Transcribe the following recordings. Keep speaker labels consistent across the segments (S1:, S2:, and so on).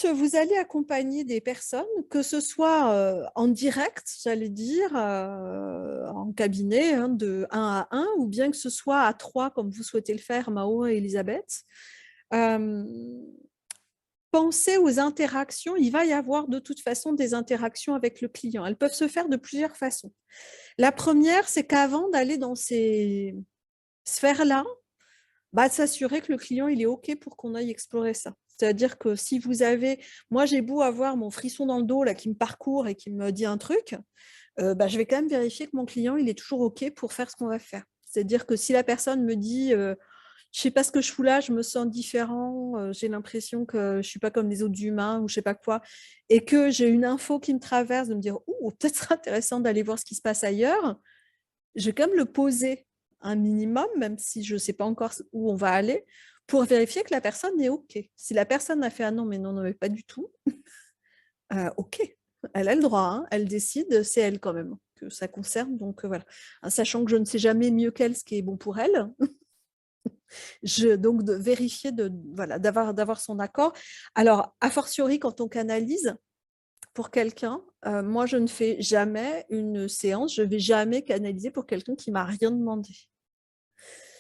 S1: Quand vous allez accompagner des personnes, que ce soit, en direct, j'allais dire, en cabinet, hein, de 1 à 1 ou bien que ce soit à 3 comme vous souhaitez le faire, Mao et Elisabeth, hem, pensez aux interactions. Il va y avoir de toute façon des interactions avec le client. Elles peuvent se faire de plusieurs façons. La première, c'est qu'avant d'aller dans ces sphères-là, bah, de s'assurer que le client, il est OK pour qu'on aille explorer ça. C'est-à-dire que si vous avez moi, j'ai beau avoir mon frisson dans le dos là qui me parcourt et qui me dit un truc, bah, je vais quand même vérifier que mon client, il est toujours OK pour faire ce qu'on va faire. C'est-à-dire que si la personne me dit, «Je sais pas ce que je fous là, je me sens différent, j'ai l'impression que je suis pas comme les autres humains» ou je sais pas quoi et que j'ai une info qui me traverse de me dire: «Ouh, peut-être serait intéressant d'aller voir ce qui se passe ailleurs». Je vais quand même le poser un minimum, même si je ne sais pas encore où on va aller, pour vérifier que la personne est OK. Si la personne a fait: «Ah non, mais non, non, mais pas du tout», OK, elle a le droit, hein, elle décide, c'est elle quand même que ça concerne donc voilà. Sachant que je ne sais jamais mieux qu'elle ce qui est bon pour elle, donc de vérifier voilà, d'avoir son accord. Alors a fortiori quand on canalise pour quelqu'un, moi je ne fais jamais une séance, je vais jamais canaliser pour quelqu'un qui m'a rien demandé.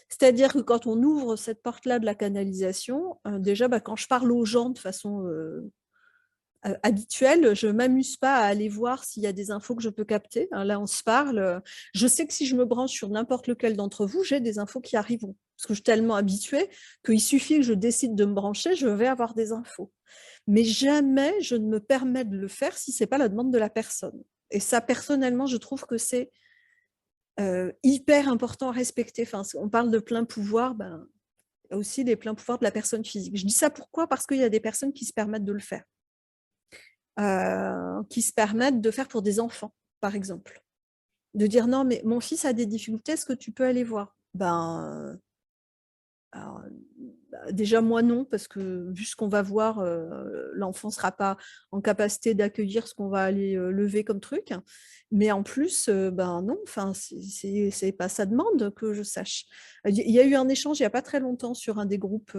S1: C'est-à-dire que quand on ouvre cette porte-là de la canalisation, déjà, bah, quand je parle aux gens de façon, habituelle, je m'amuse pas à aller voir s'il y a des infos que je peux capter, hein. Là, on se parle, je sais que si je me branche sur n'importe lequel d'entre vous, j'ai des infos qui arriveront. Parce que je suis tellement habituée qu'il suffit que je décide de me brancher, je vais avoir des infos. Mais jamais je ne me permets de le faire si c'est pas la demande de la personne. Et ça, personnellement, je trouve que c'est hyper important à respecter. Enfin, on parle de plein pouvoir, ben, il y a aussi les pleins pouvoirs de la personne physique. Je dis ça pourquoi? Parce qu'il y a des personnes qui se permettent de le faire, qui se permettent de faire pour des enfants, par exemple. De dire: «Non, mais mon fils a des difficultés, est-ce que tu peux aller voir?» Ben, alors, bah, déjà moi non, parce que vu ce qu'on va voir, l'enfant ne sera pas en capacité d'accueillir ce qu'on va aller, lever comme truc. Mais en plus, ben non, enfin c'est pas sa demande que je sache. Il y a eu un échange il y a pas très longtemps sur un des groupes,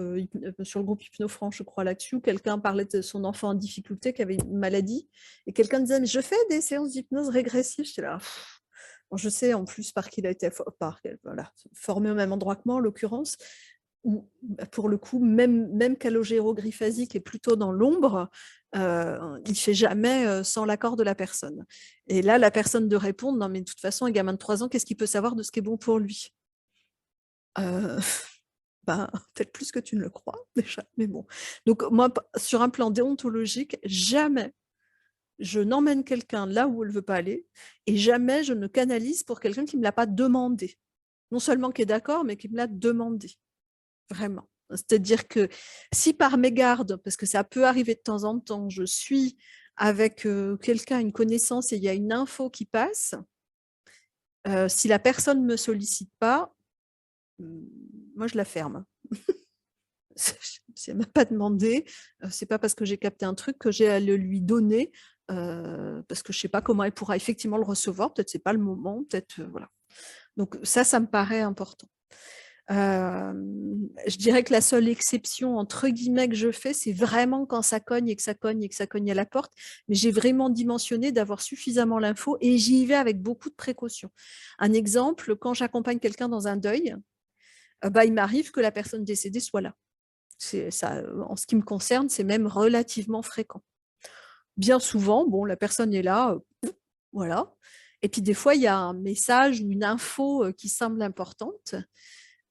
S1: sur le groupe Hypno-France je crois là-dessus, où quelqu'un parlait de son enfant en difficulté qui avait une maladie et quelqu'un disait: «Mais je fais des séances d'hypnose régressive». J'étais là: pff, bon je sais en plus par qui il a été voilà, formé au même endroit que moi en l'occurrence. Ou bah, pour le coup, même Calogero-Griffasi qui est plutôt dans l'ombre, il fait jamais, sans l'accord de la personne. Et là, la personne de répondre: «Non mais de toute façon, un gamin de 3 ans, qu'est-ce qu'il peut savoir de ce qui est bon pour lui?» Heu, ben, peut-être plus que tu ne le crois déjà, mais bon. Donc moi, p sur un plan déontologique, jamais je n'emmène quelqu'un là où elle veut pas aller et jamais je ne canalise pour quelqu'un qui me l'a pas demandé. Non seulement qui est d'accord, mais qui me l'a demandé. Vraiment. C'est-à-dire que si par mégarde, parce que ça peut arriver de temps en temps, je suis avec, quelqu'un, une connaissance et il y a une info qui passe, si la personne ne me sollicite pas, mmh, moi je la ferme. Si elle m'a pas demandé, c'est pas parce que j'ai capté un truc que j'ai à le lui donner, parce que je sais pas comment elle pourra effectivement le recevoir, peut-être c'est pas le moment, peut-être, voilà. Donc ça me paraît important. Je dirais que la seule «exception» entre guillemets que je fais, c'est vraiment quand ça cogne et que ça cogne et que ça cogne à la porte, mais j'ai vraiment dimensionné d'avoir suffisamment l'info et j'y vais avec beaucoup de précautions. Un exemple, quand j'accompagne quelqu'un dans un deuil, bah, il m'arrive que la personne décédée soit là. C'est ça, en ce qui me concerne, c'est même relativement fréquent. Bien souvent, bon, la personne est là, voilà et puis des fois, il y a un message ou une info, qui semble importante.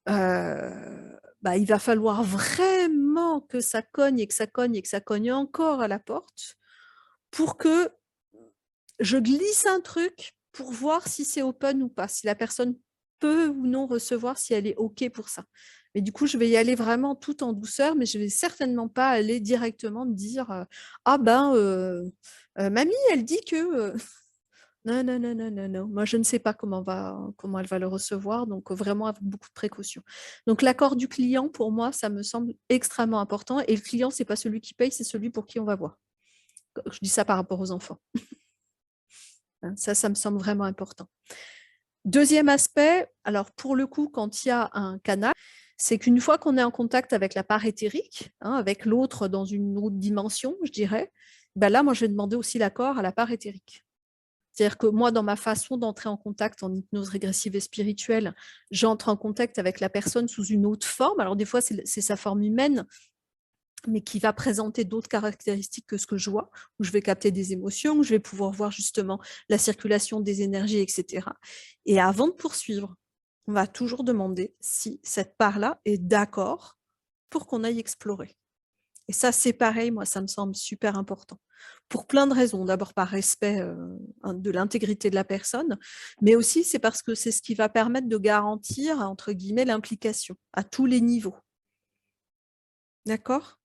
S1: Bah, il va falloir vraiment que ça cogne et que ça cogne et que ça cogne encore à la porte pour que je glisse un truc pour voir si c'est open ou pas, si la personne peut ou non recevoir, si elle est OK pour ça. Mais du coup, je vais y aller vraiment tout en douceur, mais je vais certainement pas aller directement me dire, «Ah ben, mamie elle dit que, non, non, non, non, non, non. Moi, je ne sais pas comment elle va le recevoir, donc vraiment avec beaucoup de précautions. Donc l'accord du client, pour moi, ça me semble extrêmement important et le client, c'est pas celui qui paye, c'est celui pour qui on va voir. Je dis ça par rapport aux enfants, hein. Ça me semble vraiment important. Deuxième aspect, alors pour le coup, quand il y a un canal, C'est qu'une fois qu'on est en contact avec la part éthérique, hein, avec l'autre dans une autre dimension, je dirais, ben là, moi, je vais demander aussi l'accord à la part éthérique. C'est-à-dire que moi, dans ma façon d'entrer en contact en hypnose régressive et spirituelle, j'entre en contact avec la personne sous une autre forme. Alors, des fois, c'est sa forme humaine, mais qui va présenter d'autres caractéristiques que ce que je vois, où je vais capter des émotions, où je vais pouvoir voir justement la circulation des énergies, etc. Et avant de poursuivre, on va toujours demander si cette part-là est d'accord pour qu'on aille explorer. Et ça, c'est pareil, moi, ça me semble super important. Pour plein de raisons. D'abord, par respect de l'intégrité de la personne, mais aussi c'est parce que c'est ce qui va permettre de garantir, entre guillemets, l'implication à tous les niveaux. D'accord ?